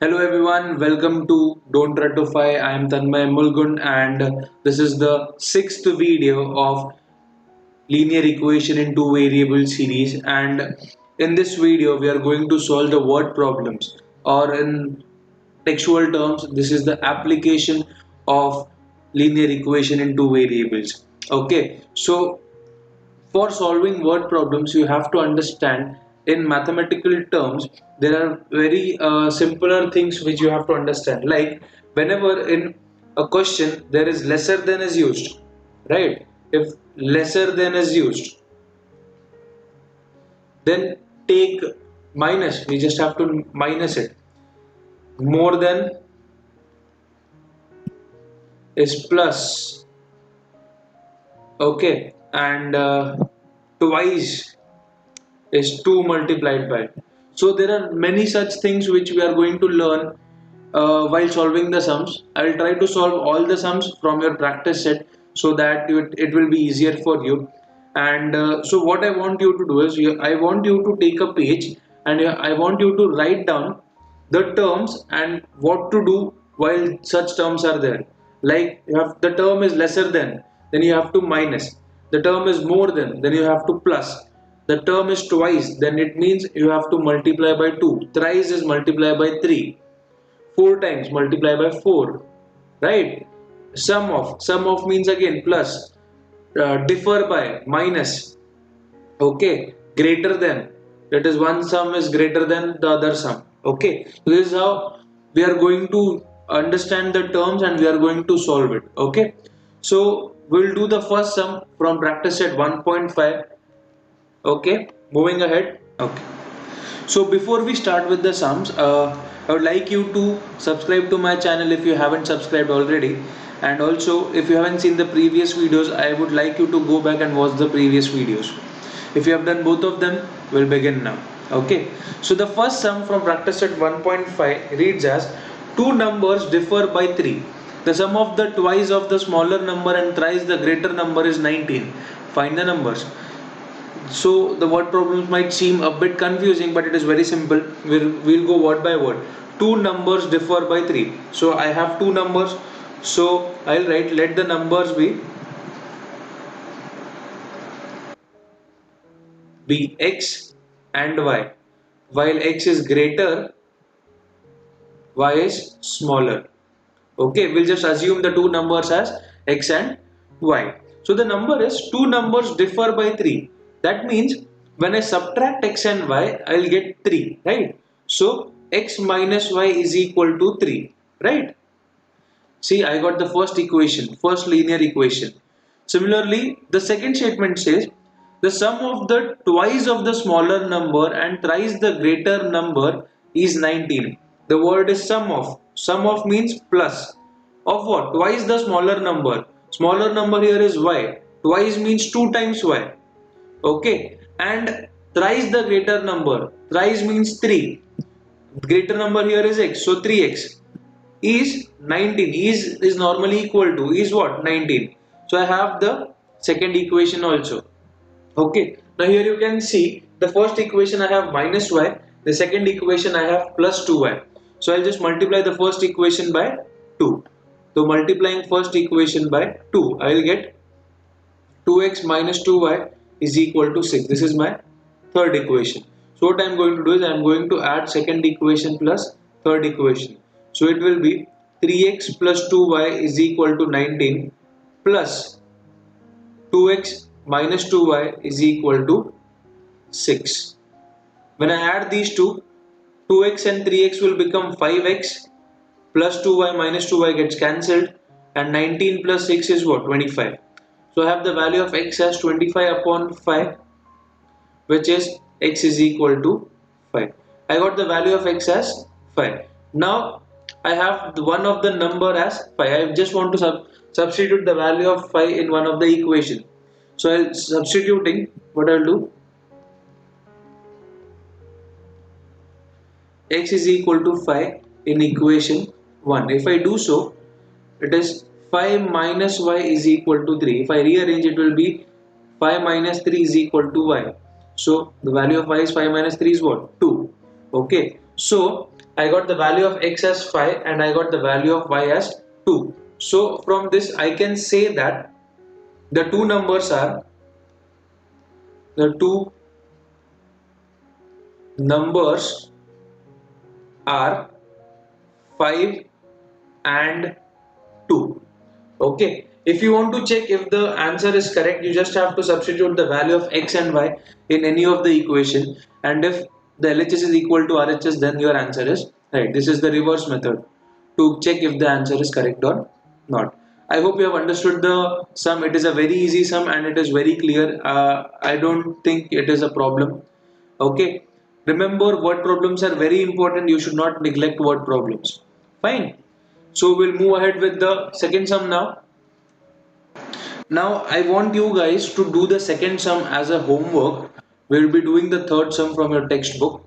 Hello everyone, welcome to Don't Ratify. I am Tanmay Mulgun and this is the sixth video of linear equation in two variable series, and in this video we are going to solve the word problems, or in textual terms this is the application of linear equation in two variables. Okay, so for solving word problems, you have to understand in mathematical terms there are very simpler things which you have to understand. Like whenever in a question there is lesser than is used, right? If lesser than is used, then take minus. We just have to minus it. More than is plus, okay, and twice is 2 multiplied by. So there are many such things which we are going to learn while solving the sums. I will try to solve all the sums from your practice set so that it will be easier for you. And so what I want you to do is I want you to take a page and I want you to write down the terms and what to do while such terms are there. Like you have the term is lesser than, then you have to minus. The term is more than, then you have to plus. The term is twice, then it means you have to multiply by 2. Thrice is multiply by 3. 4 times multiply by 4. Right? Sum of means again plus. Differ by minus. Okay, greater than, that is one sum is greater than the other sum. Okay, so this is how we are going to understand the terms and we are going to solve it. Okay, so we'll do the first sum from practice set 1.5. Okay, moving ahead. Okay, so before we start with the sums, I would like you to subscribe to my channel if you haven't subscribed already, and also if you haven't seen the previous videos, I would like you to go back and watch the previous videos. If you have done both of them, we'll begin now. Okay, so the first sum from practice set 1.5 reads as two numbers differ by 3. The sum of the twice of the smaller number and thrice the greater number is 19. Find the numbers. So the word problems might seem a bit confusing, but it is very simple. We'll go word by word. Two numbers differ by 3. So I have two numbers. So I'll write let the numbers be x and y. While x is greater, y is smaller. Okay, we'll just assume the two numbers as x and y. So the number is two numbers differ by 3. That means when I subtract x and y, I'll get 3, right? So x minus y is equal to 3, right? See, I got the first equation, first linear equation. Similarly, the second statement says the sum of the twice of the smaller number and thrice the greater number is 19. The word is sum of. Sum of means plus. Of what? Twice the smaller number. Smaller number here is y. Twice means 2 times y. Okay. And thrice the greater number. Thrice means 3. Greater number here is x. So 3x is 19. Is normally equal to is what? 19. So I have the second equation also. Okay, now here you can see the first equation I have minus y, the second equation I have plus 2y. So I'll just multiply the first equation by 2. So multiplying first equation by 2, I will get 2x minus 2y is equal to 6. This is my third equation. So what I am going to do is I am going to add second equation plus third equation. So it will be 3x plus 2y is equal to 19 plus 2x minus 2y is equal to 6. When I add these two, 2x and 3x will become 5x plus 2y minus 2y gets cancelled, and 19 plus 6 is what? 25. So I have the value of x as 25 upon 5, which is x is equal to 5. I got the value of x as 5. Now I have one of the number as 5. I just want to substitute the value of 5 in one of the equation. So I'll substituting, what I'll do, x is equal to 5 in equation 1. If I do so, it is 5 minus y is equal to 3. If I rearrange, it will be 5 minus 3 is equal to y. So the value of y is 5 minus 3 is what? 2. Okay. So I got the value of x as 5 and I got the value of y as 2. So from this I can say that the two numbers are 5 and 2. Okay, if you want to check if the answer is correct, you just have to substitute the value of x and y in any of the equation, and if the LHS is equal to RHS, then your answer is right. This is the reverse method to check if the answer is correct or not. I hope you have understood the sum. It is a very easy sum and it is very clear. I don't think it is a problem. Okay, remember, word problems are very important. You should not neglect word problems. Fine. So we'll move ahead with the second sum now. Now I want you guys to do the second sum as a homework. We'll be doing the third sum from your textbook.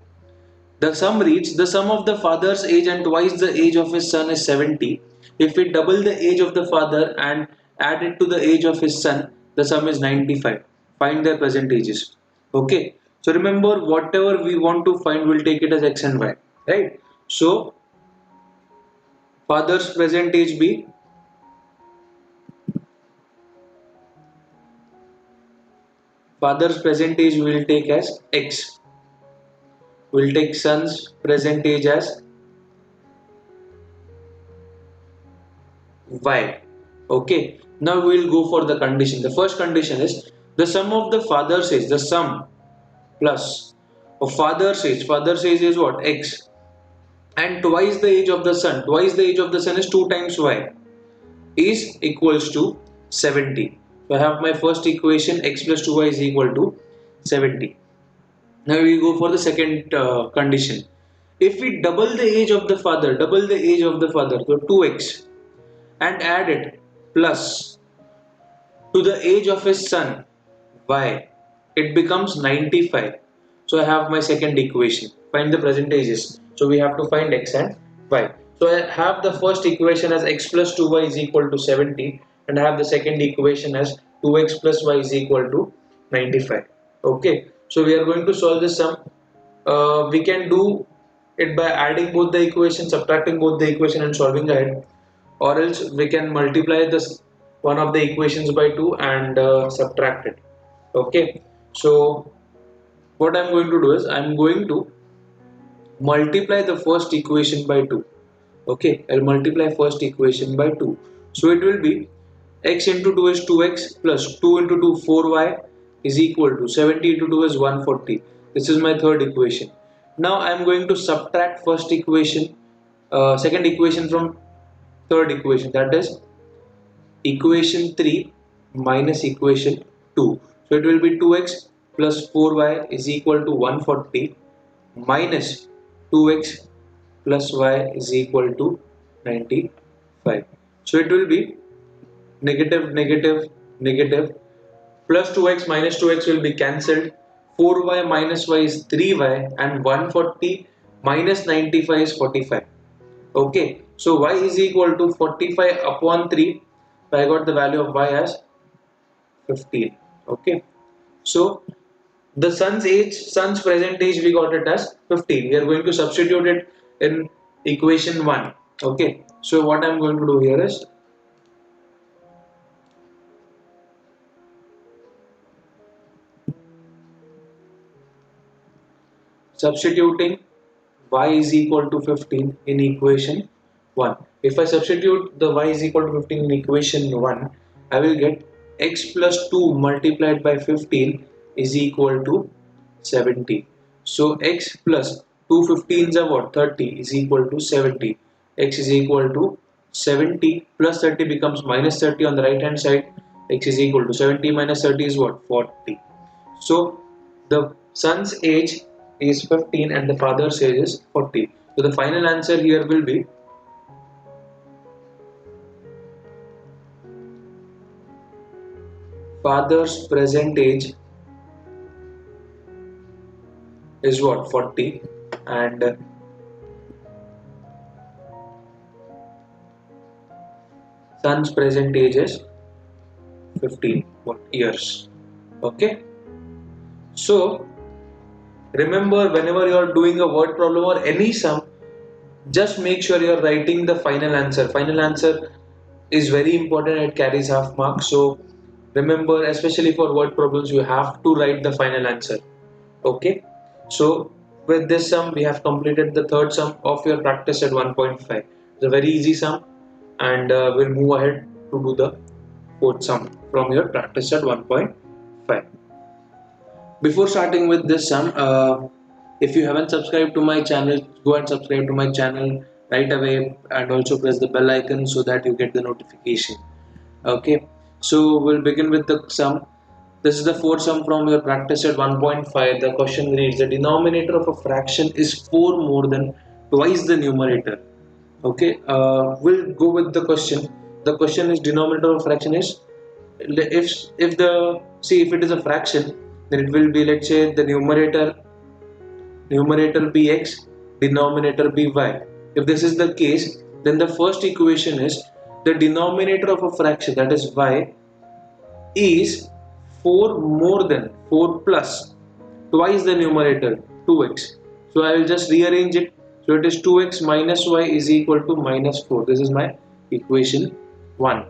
The sum reads, the sum of the father's age and twice the age of his son is 70. If we double the age of the father and add it to the age of his son, the sum is 95. Find their present ages. Okay. So remember, whatever we want to find, we'll take it as x and y. Right. So father's present age be father's present age we will take as x. We'll take son's present age as y. Okay. Now we'll go for the condition. The first condition is the sum of the father's age, the sum plus of father's age is what? X. And twice the age of the son. Twice the age of the son is 2 times y is equals to 70. So I have my first equation, x plus 2y is equal to 70. Now we go for the second condition. If we double the age of the father, so 2x, and add it plus to the age of his son, y, it becomes 95. So I have my second equation. Find the present ages. So we have to find x and y. So I have the first equation as x plus 2y is equal to 70, and I have the second equation as 2x plus y is equal to 95. Okay. So we are going to solve this sum. We can do it by adding both the equations, subtracting both the equation and solving ahead, or else we can multiply this one of the equations by 2 and subtract it. Okay, so what I'm going to do is I'm going to multiply the first equation by 2. Okay, I'll multiply first equation by 2. So it will be x into 2 is 2x plus 2 into 2 4y is equal to 70 into 2 is 140. This is my third equation. Now I am going to subtract second equation from third equation, that is equation 3 minus equation 2. So it will be 2x plus 4y is equal to 140 minus 2x plus y is equal to 95. So it will be negative, negative, negative, plus 2x minus 2x will be cancelled. 4y minus y is 3y and 140 minus 95 is 45. Okay, so y is equal to 45 upon 3. So I got the value of y as 15. Okay, so the son's present age, we got it as 15. We are going to substitute it in equation 1. Okay, so what I'm going to do here is substituting y is equal to 15 in equation 1. If I substitute the y is equal to 15 in equation 1, I will get x plus 2 multiplied by 15 is equal to 70. So x plus 2 15s are what? 30 is equal to 70. X is equal to 70 plus 30 becomes minus 30 on the right hand side. X is equal to 70 minus 30 is what? 40. So the son's age is 15 and the father's age is 40. So the final answer here will be father's present age is what? 40 and son's present age is 15 years. Okay. So remember, whenever you are doing a word problem or any sum, Just make sure you're writing the final answer. Final answer is very important, it carries half marks. So remember, especially for word problems, you have to write the final answer. Okay, so with this sum we have completed the third sum of your practice at 1.5. It's a very easy sum, and we'll move ahead to do the fourth sum from your practice at 1.5. Before starting with this sum, if you haven't subscribed to my channel, go and subscribe to my channel right away, and also press the bell icon so that you get the notification. Okay, so we'll begin with the sum. This is the fourth sum from your practice at 1.5. The question reads: the denominator of a fraction is 4 more than twice the numerator. Okay, we'll go with the question. The question is, denominator of fraction is, if the, see, if it is a fraction, then it will be, let's say, the numerator be x, denominator be y. If this is the case, then the first equation is the denominator of a fraction, that is y, is 4 more than 4 plus twice the numerator, 2x. So I will just rearrange it. So it is 2x minus y is equal to minus 4. This is my equation 1.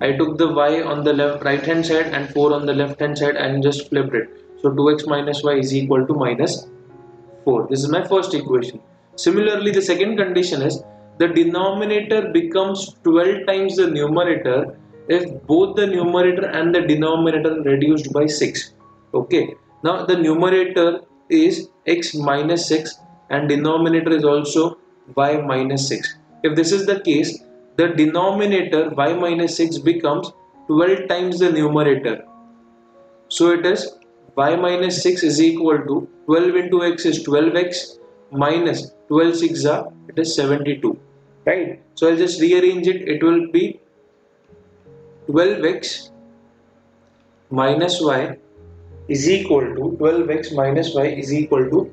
I took the y on the right hand side and 4 on the left hand side and just flipped it. So 2x minus y is equal to minus 4. This is my first equation. Similarly, the second condition is the denominator becomes 12 times the numerator if both the numerator and the denominator reduced by 6. Okay. Now the numerator is x minus 6 and denominator is also y minus 6. If this is the case, the denominator y minus 6 becomes 12 times the numerator. So it is y minus 6 is equal to 12 into x is 12x minus 12 6 are, it is 72, right? So I'll just rearrange it. It will be 12x minus y is equal to 12x minus y is equal to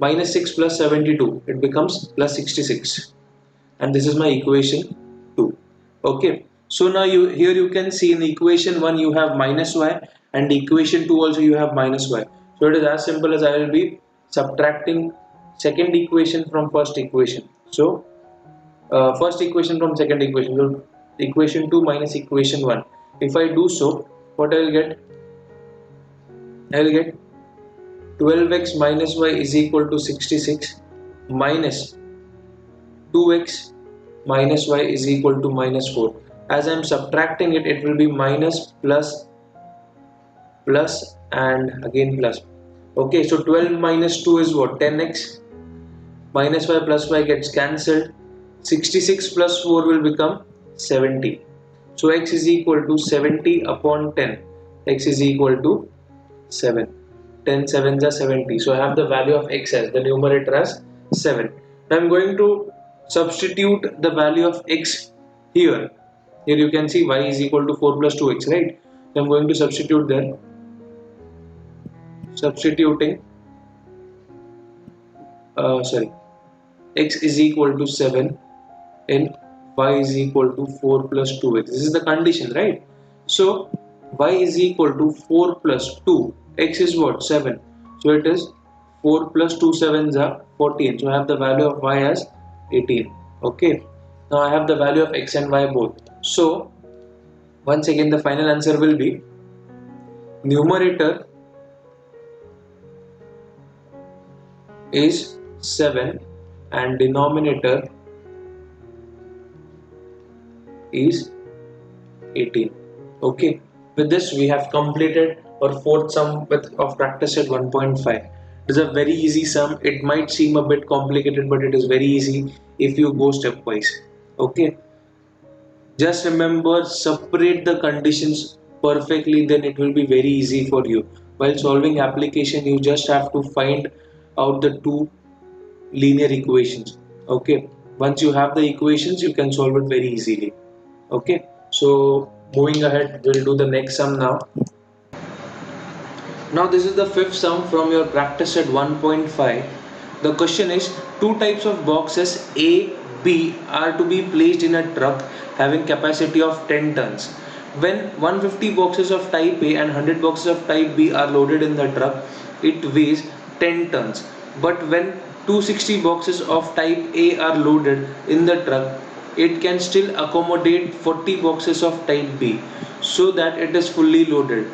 minus 6 plus 72. It becomes plus 66, and this is my equation 2. Okay. So now here you can see in equation 1 you have minus y, and equation 2 also you have minus y. So it is as simple as I will be subtracting second equation from first equation. So first equation from second equation. So equation 2 minus equation 1. If I do so, what I will get? I will get 12x minus y is equal to 66 minus 2x minus y is equal to minus 4. As I am subtracting it, it will be minus plus plus and again plus. Okay, so 12 minus 2 is what? 10x. Minus y plus y gets cancelled. 66 plus 4 will become 70. So x is equal to 70 upon 10. X is equal to 7. 10 sevens are 70. So I have the value of x as the numerator as 7. Now I am going to substitute the value of x here. Here you can see y is equal to 4 plus 2x, right? So I am going to substitute there. Substituting, x is equal to 7 and y is equal to 4 plus 2x. This is the condition, right? So y is equal to 4 plus 2. X is what? 7. So it is 4 plus 2 sevens are 14. So I have the value of y as 18. Okay. Now I have the value of x and y both. So once again the final answer will be numerator is 7 and denominator is 18. Okay, with this we have completed our fourth sum of practice at 1.5. It is a very easy sum. It might seem a bit complicated, but it is very easy if you go stepwise. Okay, just remember, separate the conditions perfectly, then it will be very easy for you. While solving application, you just have to find out the two linear equations. Okay, once you have the equations, you can solve it very easily. Okay, so moving ahead, we'll do the next sum now. Now this is the fifth sum from your practice at 1.5. The question is, two types of boxes A, B are to be placed in a truck having capacity of 10 tons. When 150 boxes of type A and 100 boxes of type B are loaded in the truck, it weighs 10 tons. But when 260 boxes of type A are loaded in the truck, it can still accommodate 40 boxes of type B so that it is fully loaded.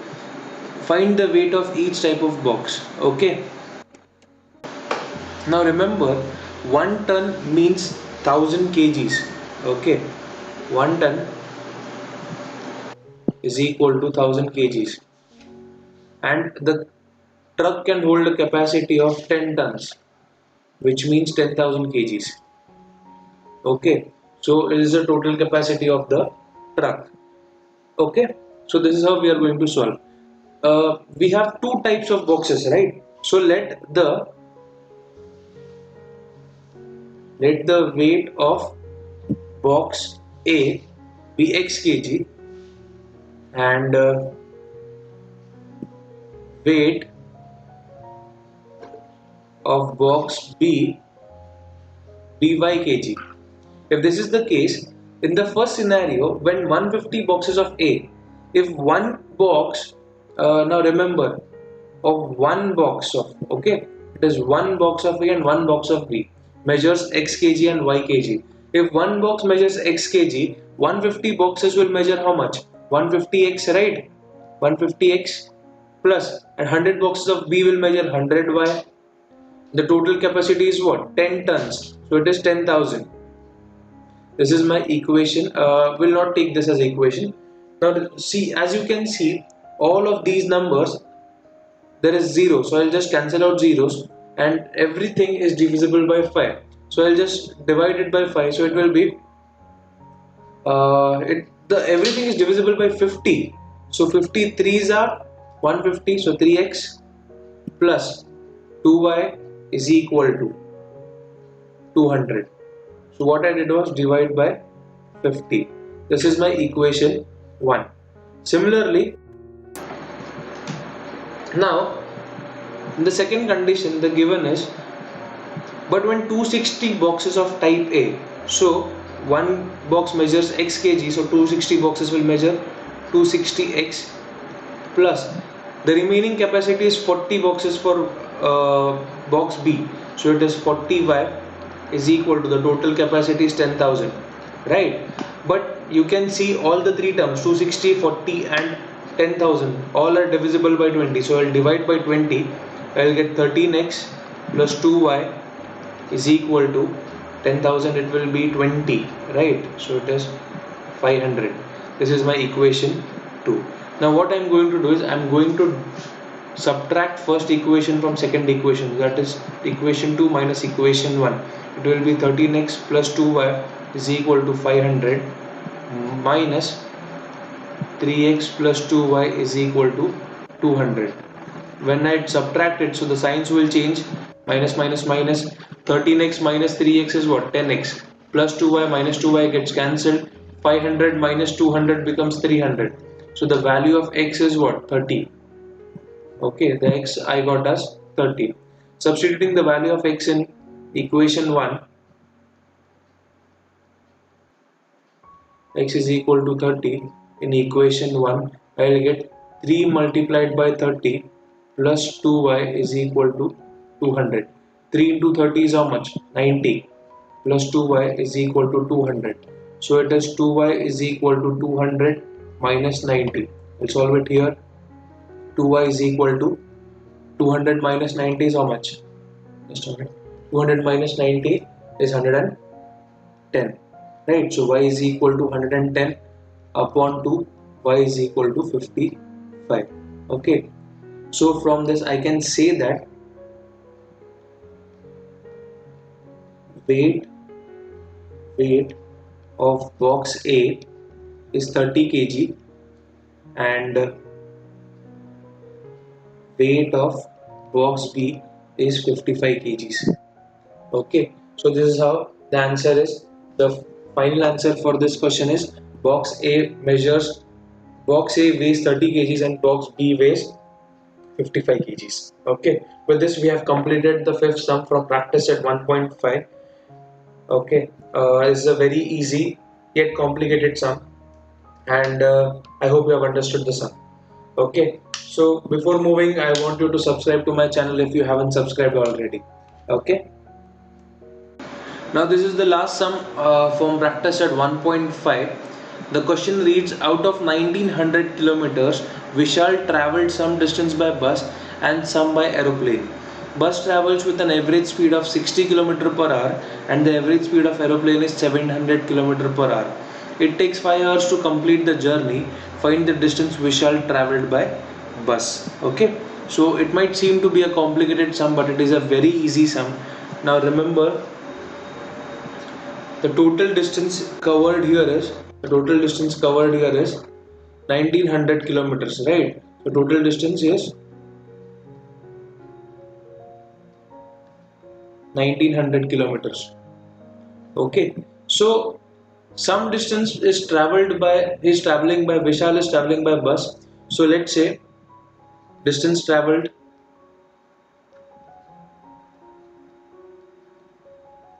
Find the weight of each type of box. Okay. Now remember, 1 ton means 1000 kgs. Okay. 1 ton is equal to 1000 kgs. And the truck can hold a capacity of 10 tons, which means 10,000 kgs. Okay, so it is the total capacity of the truck. Okay, so this is how we are going to solve. We have two types of boxes, right? So let the weight of box A be x kg, and weight of box B by kg. If this is the case, in the first scenario, when 150 boxes of A, if one box, now remember, of one box of, okay, it is one box of A and one box of B, measures x kg and y kg. If one box measures x kg, 150 boxes will measure how much? 150x, right? 150x plus, and 100 boxes of B will measure 100y. The total capacity is what? 10 tons. So it is 10,000. This is my equation. Will not take this as equation. Now see, as you can see, all of these numbers, there is 0. So I'll just cancel out zeros, and everything is divisible by 5. So I'll just divide it by 5. So it will be everything is divisible by 50. So 53s are 150. So 3x plus 2y is equal to 200. So what I did was divide by 50. This is my equation 1. Similarly, now in the second condition, the given is, but when 260 boxes of type A, so one box measures x kg, so 260 boxes will measure 260x plus the remaining capacity is 40 boxes for box B, so it is 40y is equal to, the total capacity is 10,000, right? But you can see all the three terms, 260, 40 and 10,000, all are divisible by 20. So I'll divide by 20. I'll get 13x plus 2y is equal to 10,000. It will be 20, right? So it is 500. This is my equation 2. Now what I'm going to do is I'm going to subtract first equation from second equation, that is equation 2 minus equation 1. It will be 13x plus 2y is equal to 500 minus 3x plus 2y is equal to 200. When I subtract it, so the signs will change, minus minus minus, 13x minus 3x is what? 10x plus 2y minus 2y gets cancelled, 500 minus 200 becomes 300. So the value of x is what? 30. Okay, the x I got as 30. Substituting the value of x in equation 1, x is equal to 30. In equation 1, I will get 3 multiplied by 30 plus 2y is equal to 200. 3 into 30 is how much? 90 plus 2y is equal to 200. So it is 2y is equal to 200 minus 90. We'll solve it here. 2y is equal to 200 minus 90 is how much? Just a minute. 200 minus 90 is 110. Right? So y is equal to 110 upon 2. Y is equal to 55. Okay. So from this I can say that weight of box A is 30 kg and weight of box B is 55 kgs. Okay, so this is how the answer is. The final answer for this question is box A weighs 30 kgs and box B weighs 55 kgs. Okay, with this we have completed the fifth sum from practice set 1.5. Okay, this is a very easy yet complicated sum, and I hope you have understood the sum. Okay, so before moving, I want you to subscribe to my channel if you haven't subscribed already. Okay, Now this is the last sum from practice at 1.5. The question reads, out of 1900 kilometers, Vishal travelled some distance by bus and some by aeroplane. Bus travels with an average speed of 60 km per hour and the average speed of aeroplane is 700 km per hour. It takes 5 hours to complete the journey. Find the distance Vishal travelled by bus. Okay, so it might seem to be a complicated sum, but it is a very easy sum. Now remember, the total distance covered here is the total distance covered here is 1900 kilometers, right? So total distance is 1900 kilometers. Okay, so some distance is traveled by Vishal is traveling by bus. So let's say distance traveled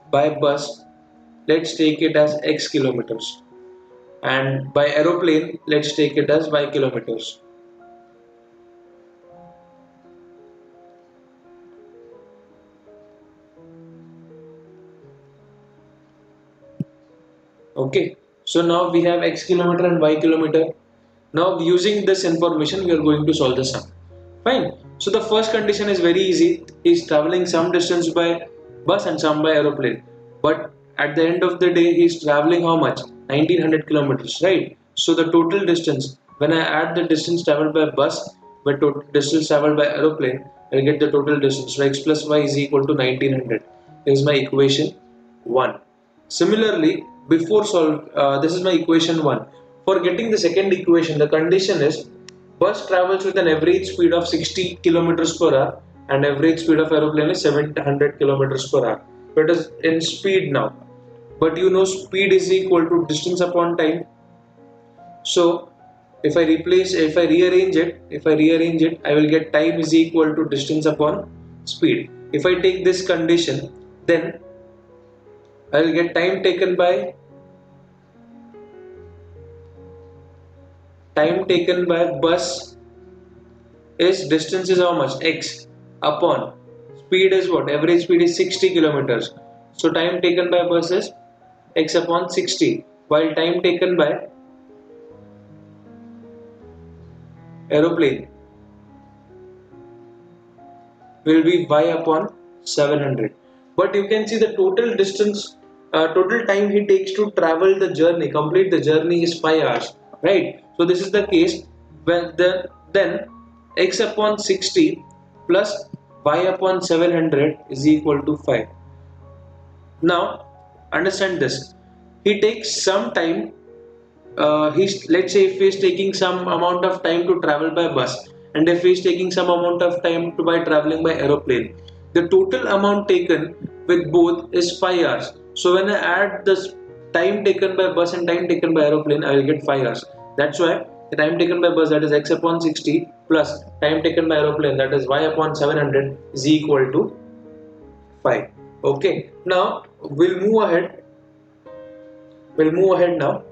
by bus, let's take it as x kilometers, and by aeroplane let's take it as y kilometers. Okay, so now we have x kilometer and y kilometer. Now using this information we are going to solve the sum. Fine. So the first condition is very easy. He is traveling some distance by bus and some by aeroplane. But at the end of the day he is traveling how much? 1900 kilometers, right? So the total distance, when I add the distance traveled by bus by total distance traveled by aeroplane, I'll get the total distance. So x plus y is equal to 1900. This is my equation 1. Similarly, before solve, this is my equation 1. For getting the second equation, the condition is bus travels with an average speed of 60 kilometers per hour and average speed of aeroplane is 700 kilometers per hour. So it is in speed now. But you know speed is equal to distance upon time. So if I rearrange it, I will get time is equal to distance upon speed. If I take this condition, then I will get time taken by bus is distance is how much? X upon speed is what? Average speed is 60 kilometers. So time taken by bus is x upon 60, while time taken by aeroplane will be y upon 700. But you can see the total distance, total time he takes to travel the journey, complete the journey is 5 hours, right? So this is the case when then x upon 60 plus y upon 700 is equal to 5. Now understand this. He takes some time. Let's say if he's taking some amount of time to travel by bus, and if he's taking some amount of time to by traveling by aeroplane, the total amount taken with both is 5 hours. So when I add this time taken by bus and time taken by aeroplane, I will get 5 hours. That's why the time taken by bus, that is x upon 60, plus time taken by aeroplane, that is y upon 700, is equal to 5. Okay, now we'll move ahead. Now.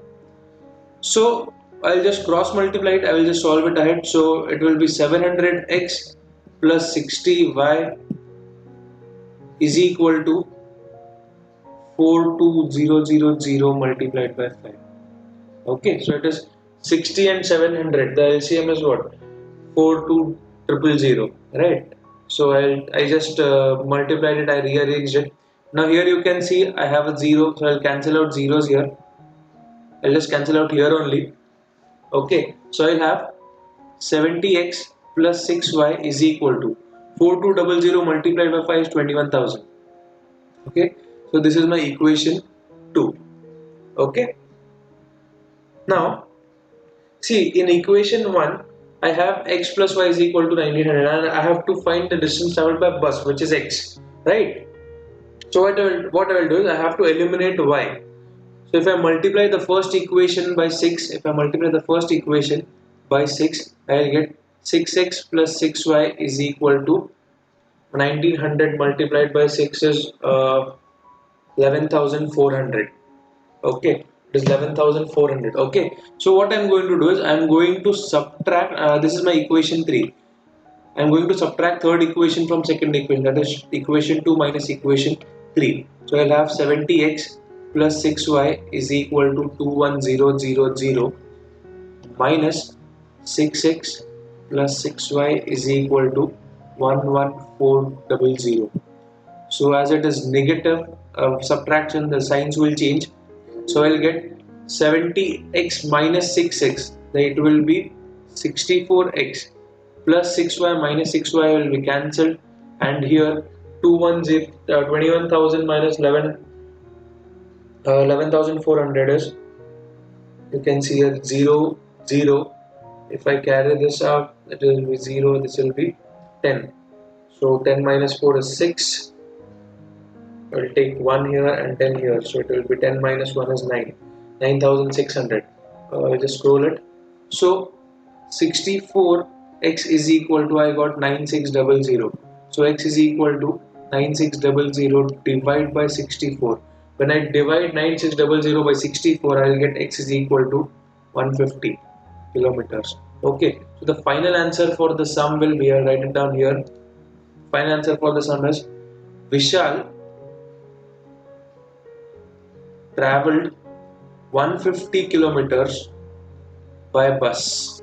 So I'll just cross multiply it. I will just solve it ahead. So it will be 700x plus 60y is equal to 42000 multiplied by 5. Okay, so it is 60 and 700. The LCM is what? 42000, right? So I just multiplied it. I rearranged it. Now here you can see I have a 0, so I'll cancel out zeros here. I'll just cancel out here only. Okay, so I'll have 70x plus 6y is equal to 4200 multiplied by 5 is 21,000. Okay, so this is my equation 2. Okay, now see in equation 1 I have x plus y is equal to 1900 and I have to find the distance traveled by bus, which is x, right? So what I will do is I have to eliminate y. So if I multiply the first equation by 6, I will get 6x plus 6y is equal to 1900 multiplied by 6 is 11,400. Okay, it is 11,400. Okay, so what I am going to do is I am going to subtract, this is my equation 3. I am going to subtract third equation from second equation, that is equation 2 minus equation 3. So I'll have 70x plus 6y is equal to 21000 minus 6x plus 6y is equal to 11400. So as it is negative subtraction, the signs will change. So I'll get 70x minus 6x, then it will be 64x plus 6y minus 6y will be cancelled, and here 21,000 minus 11,400 is, you can see here 0 0. If I carry this out, it will be 0, this will be 10. So 10 minus 4 is 6. I will take 1 here and 10 here, so it will be 10 minus 1 is 9, 9,600. I'll just scroll it. So 64x is equal to, I got 9600. So x is equal to 9600 divided by 64. When I divide 9600 by 64, I will get x is equal to 150 kilometers. Okay, so the final answer for the sum will be, I'll write it down here. Final answer for the sum is Vishal traveled 150 kilometers by bus.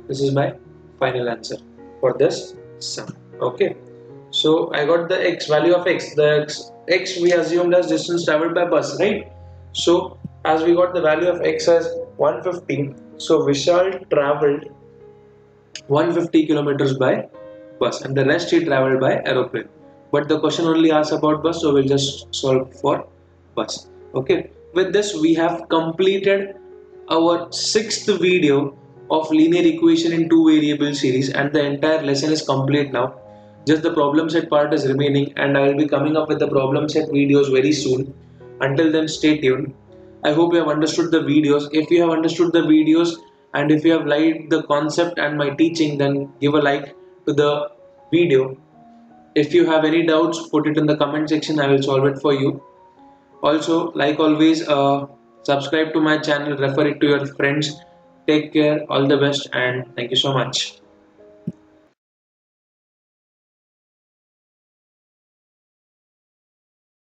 This is my final answer for this sum. Okay, so I got the x, value of x. The x we assumed as distance traveled by bus, right? So as we got the value of x as 150, so Vishal traveled 150 kilometers by bus, and the rest he traveled by aeroplane. But the question only asks about bus, so we'll just solve for bus. Okay, with this we have completed our 6th video of linear equation in two variable series, and the entire lesson is complete now. Just the problem set part is remaining, and I will be coming up with the problem set videos very soon. Until then, stay tuned. I hope you have understood the videos. If you have understood the videos and if you have liked the concept and my teaching, then give a like to the video. If you have any doubts, put it in the comment section. I will solve it for you. Also, like always, subscribe to my channel, refer it to your friends. Take care, all the best, and thank you so much.